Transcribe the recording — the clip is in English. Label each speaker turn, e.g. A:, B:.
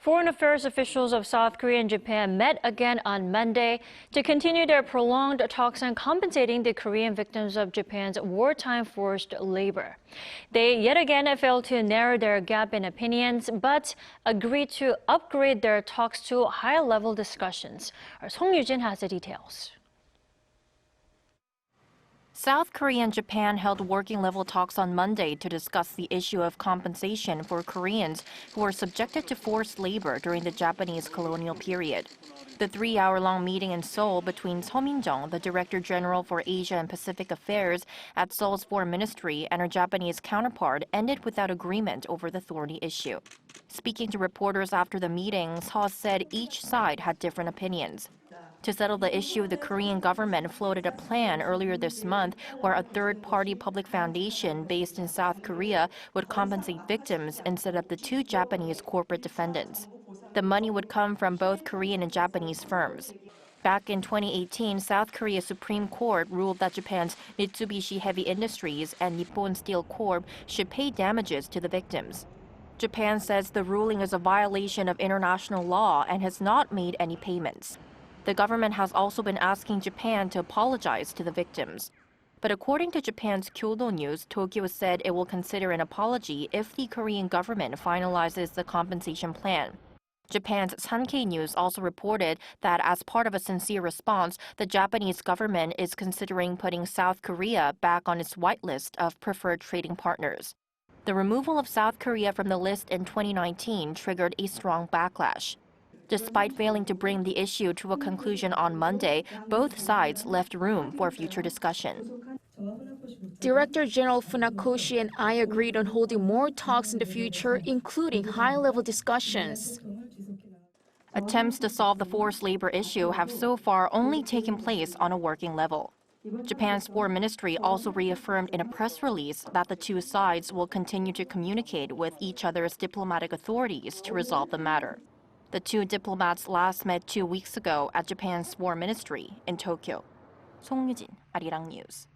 A: Foreign affairs officials of South Korea and Japan met again on Monday to continue their prolonged talks on compensating the Korean victims of Japan's wartime forced labor. They yet again failed to narrow their gap in opinions, but agreed to upgrade their talks to high-level discussions. Our Yoo-jin has the details.
B: South Korea and Japan held working-level talks on Monday to discuss the issue of compensation for Koreans who were subjected to forced labor during the Japanese colonial period. The 3-hour-long meeting in Seoul between Seo Min-jung, the Director General for Asia and Pacific Affairs at Seoul's Foreign Ministry, and her Japanese counterpart ended without agreement over the thorny issue. Speaking to reporters after the meeting, Seo said each side had different opinions. To settle the issue, the Korean government floated a plan earlier this month where a third-party public foundation based in South Korea would compensate victims instead of the two Japanese corporate defendants. The money would come from both Korean and Japanese firms. Back in 2018, South Korea's Supreme Court ruled that Japan's Mitsubishi Heavy Industries and Nippon Steel Corp should pay damages to the victims. Japan says the ruling is a violation of international law and has not made any payments. The government has also been asking Japan to apologize to the victims. But according to Japan's Kyodo News, Tokyo said it will consider an apology if the Korean government finalizes the compensation plan. Japan's Sankei News also reported that as part of a sincere response, the Japanese government is considering putting South Korea back on its whitelist of preferred trading partners. The removal of South Korea from the list in 2019 triggered a strong backlash. Despite failing to bring the issue to a conclusion on Monday, both sides left room for future discussion.
C: Director General Funakoshi and I agreed on holding more talks in the future, including high-level discussions.
B: Attempts to solve the forced labor issue have so far only taken place on a working level. Japan's Foreign Ministry also reaffirmed in a press release that the two sides will continue to communicate with each other's diplomatic authorities to resolve the matter. The two diplomats last met 2 weeks ago at Japan's Foreign Ministry in Tokyo. Yoo-jin, Arirang News.